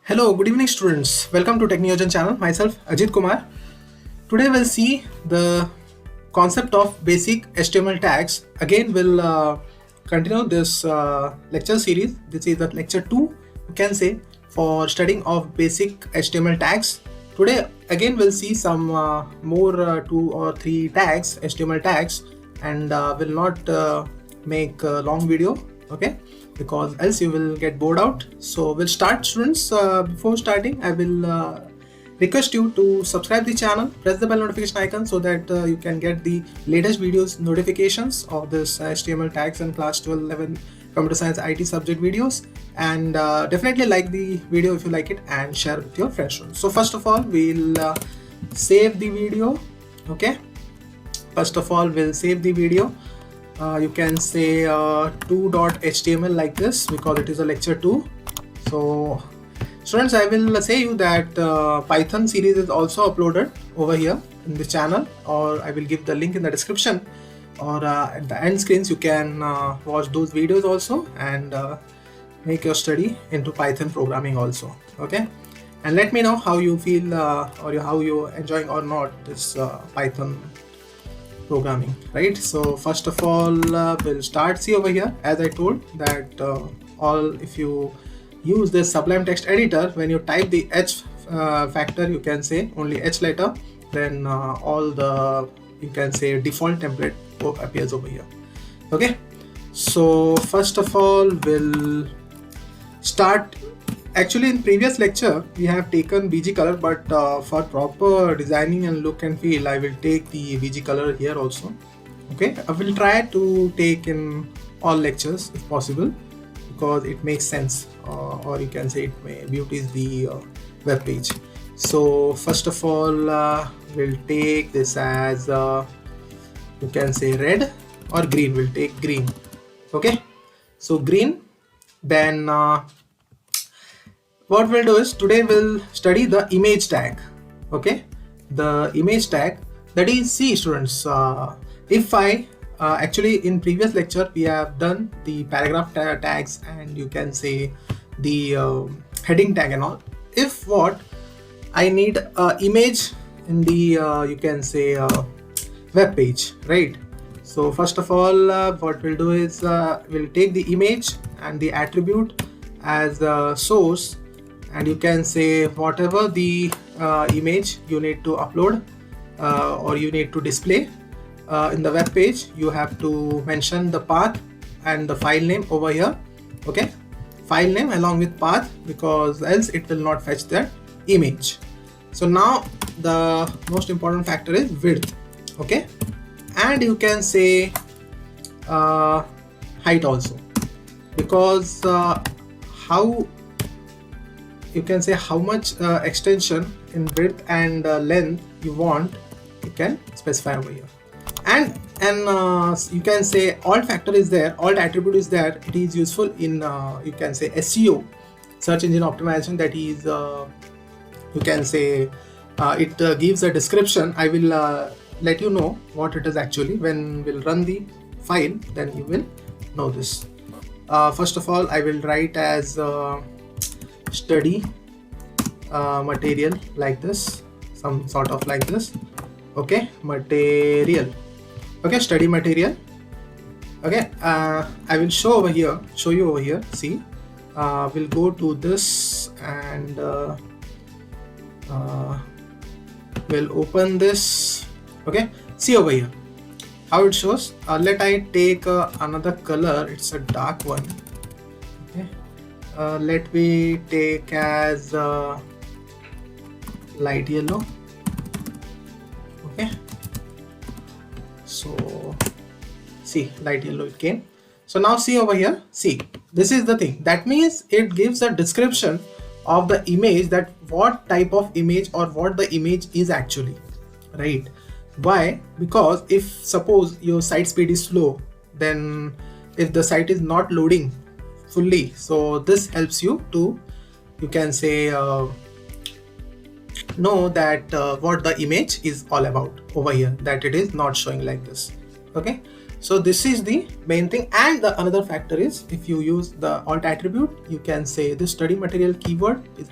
Hello, good evening students. Welcome to techniyojan channel. Myself Ajit Kumar. Today we'll see the concept of basic HTML tags. Again we'll continue this lecture series. This is the lecture 2, you can say, for studying of basic HTML tags. Today again we'll see some more 2 or 3 tags, HTML tags, and will not make a long video, okay, because else you will get bored out. So we'll start, students. Before starting, I will request you to subscribe the channel, press the bell notification icon so that you can get the latest videos notifications of this HTML tags and class 12-11 computer science IT subject videos, and definitely like the video if you like it and share with your friends. So first of all, we'll save the video. Okay, first of all we'll save the video. You can say 2.html like this because it is a lecture 2. So students, I will say you that Python series is also uploaded over here in the channel, or I will give the link in the description, or at the end screens you can watch those videos also and make your study into Python programming also. Okay, and let me know how you feel or how you enjoying or not this Python programming, right? So first of all we'll start. See over here, as I told that if you use this Sublime Text Editor, when you type the H factor, you can say only H letter, then all the, you can say, default template appears over here. Okay, so first of all we'll start. Actually, in previous lecture we have taken BG color, but for proper designing and look and feel, I will take the BG color here also. Okay, I will try to take in all lectures if possible, because it makes sense, or you can say it beauties the web page. So first of all we'll take this as you can say red or green. We'll take green. Okay, so green. Then what we'll do is, today we'll study the image tag. Okay, the image tag, that is, see students, if I actually in previous lecture we have done the paragraph tags and you can say the heading tag and all. If what I need image in the you can say web page, right? So first of all what we'll do is we'll take the image and the attribute as a source, and you can say whatever the image you need to upload or you need to display in the web page, you have to mention the path and the file name over here. Okay, file name along with path, because else it will not fetch that image. So now the most important factor is width. Okay, and you can say height also, because how you can say how much extension in width and length you want, you can specify over here. And you can say alt factor is there, alt attribute is there. It is useful in you can say SEO, search engine optimization. That is you can say it gives a description. I will let you know what it is actually when we'll run the file, then you will know this. First of all I will write as study material like this, some sort of like this. Okay, material. Okay, study material. Okay, I will show you over here. See, we'll go to this and we'll open this. Okay, see over here how it shows. Let I take another color. It's a dark one. Okay, let me take as light yellow. Okay, so see, light yellow it came. So now see over here, see, this is the thing. That means it gives a description of the image, that what type of image or what the image is actually, right? Why? Because if suppose your site speed is slow, then if the site is not loading fully, so this helps you to, you can say know that what the image is all about over here, that it is not showing like this. Okay, So this is the main thing. And the another factor is, if you use the alt attribute, you can say the study material keyword is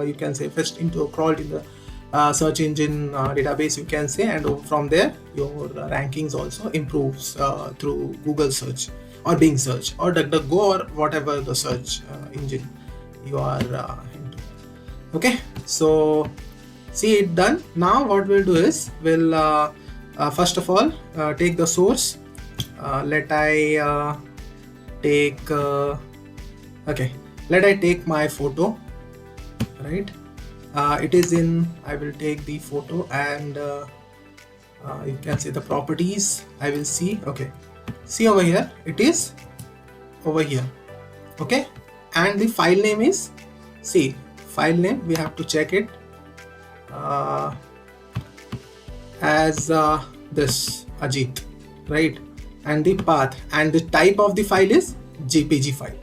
you can say fetched into crawled in the search engine database, you can say, and from there your rankings also improves through Google search or Bing search or DuckDuckGo or whatever the search engine you are into. Okay, so see it done. Now what we'll do is we'll first of all take the source. Let I take okay, let I take my photo, right? It is in, I will take the photo and you can see the properties. I will see, okay, see over here, it is over here, okay, and the file name is, see, file name we have to check it as this Ajit, right? And the path and the type of the file is JPG file.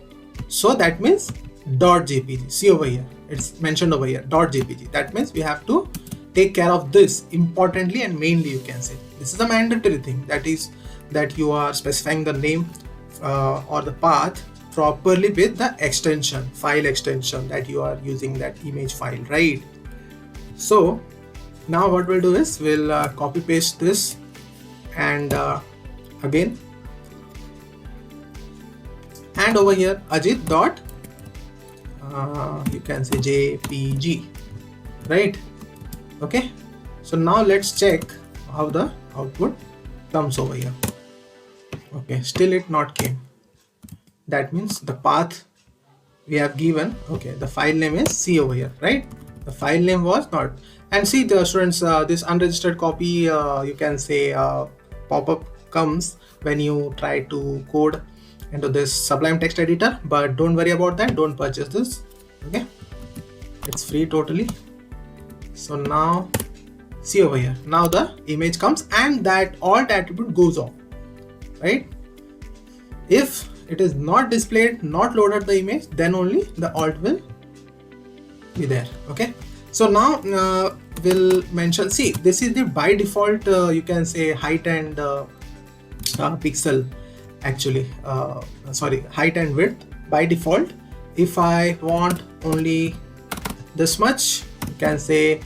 So that means .jpg. See over here, it's mentioned over here .jpg. That means we have to take care of this importantly and mainly, you can say. This is a mandatory thing, that is that you are specifying the name or the path properly with the extension, file extension that you are using, that image file, right? So now what we'll do is we'll copy paste this and again, and over here Ajit dot you can say JPG, right? Okay, so now let's check how the output comes over here. Okay, still it not came. That means the path we have given, okay, the file name is C over here, right? The file name was not. And see the students, this unregistered copy you can say pop-up comes when you try to code into this Sublime text editor, but don't worry about that, don't purchase this, okay, it's free totally. So now see over here, now the image comes and that alt attribute goes off, right? If it is not displayed, not loaded the image, then only the alt will be there, okay? So now we'll mention, see, this is the by default you can say height and pixel, actually sorry, height and width by default. If I want only this much, you can say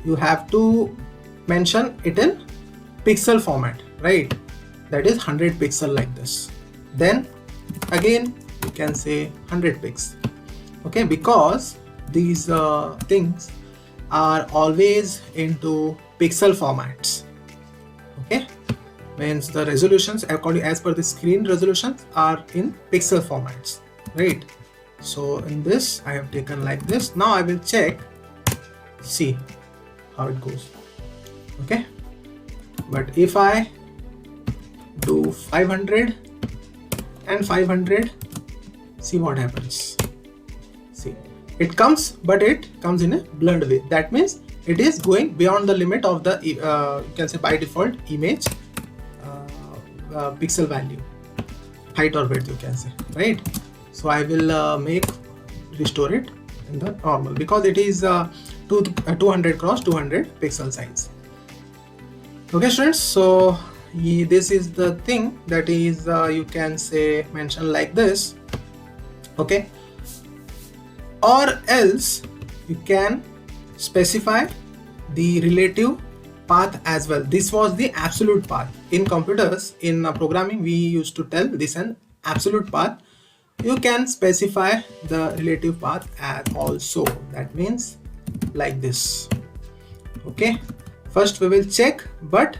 you have to mention it in pixel format, right? That is 100 pixel like this. Then again you can say 100 pixel, okay, because these things are always into pixel formats, okay, means the resolutions according as per the screen resolutions are in pixel formats, right? So in this I have taken like this. Now I will check, see how it goes, okay. But if I do 500 and 500, see what happens. See, it comes, but it comes in a blurred way. That means it is going beyond the limit of the you can say by default image pixel value, height or width, you can say, right? So I will restore it in the normal, because it is 200 cross 200 pixel size. Okay students, so this is the thing that is you can say mentioned like this, okay. Or else you can specify the relative path as well. This was the absolute path. In computers, in programming, we used to tell this an absolute path. You can specify the relative path as also. That means like this, okay. First we will check, but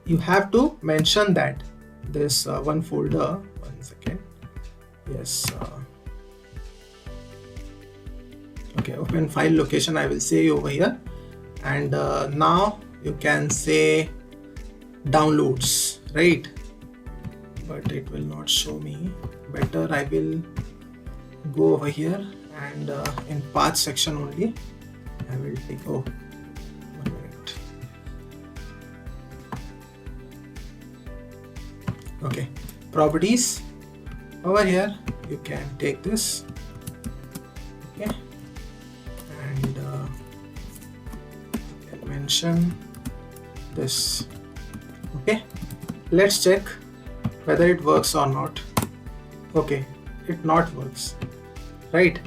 you have to mention that this one folder, 1 second, yes, okay, open file location I will say over here, and now you can say downloads, right? But it will not show me. Better I will go over here and in path section only I will take, oh, 1 minute. Okay, properties, over here you can take this, okay, and you can mention this, okay. let's check whether it works or not. Okay, it not works, right?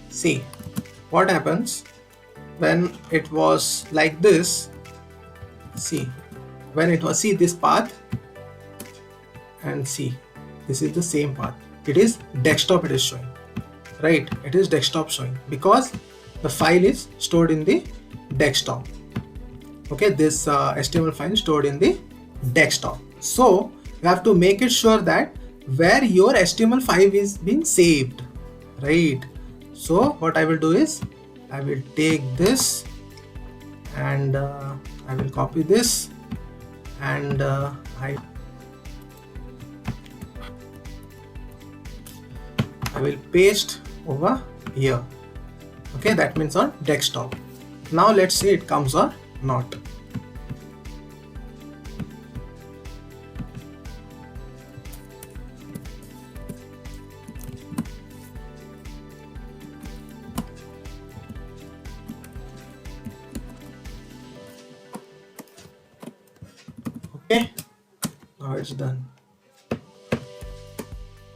See what happens when it was like this. See, when it was, see this path, and see this is the same path. It is desktop, it is showing, right? It is desktop showing because the file is stored in the desktop. Okay, this HTML file is stored in the desktop. So you have to make it sure that where your HTML file is being saved, right? So what I will do is I will take this and I will copy this and I will paste over here. Okay, that means on desktop. Now let's see it comes or not. Okay, now it's done.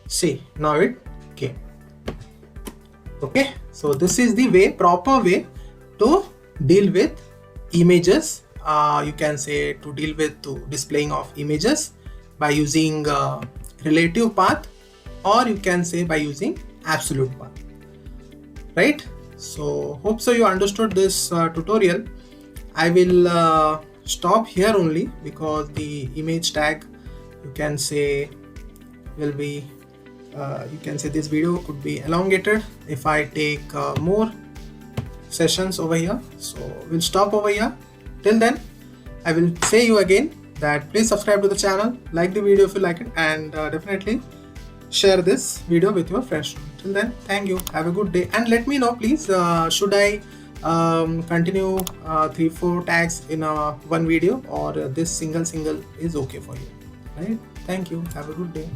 See, now it came. Okay, so this is the way, proper way to deal with images. You can say to deal with displaying of images by using relative path, or you can say by using absolute path, right? So hope so you understood this tutorial. I will stop here only because the image tag, you can say, will be you can say this video could be elongated if I take more sessions over here. So we'll stop over here. Till then, I will say you again that please subscribe to the channel, like the video if you like it, and definitely share this video with your friends. Till then, thank you, have a good day, and let me know please, should I continue 3-4 tags in one video, or this single is okay for you, right? Thank you, have a good day.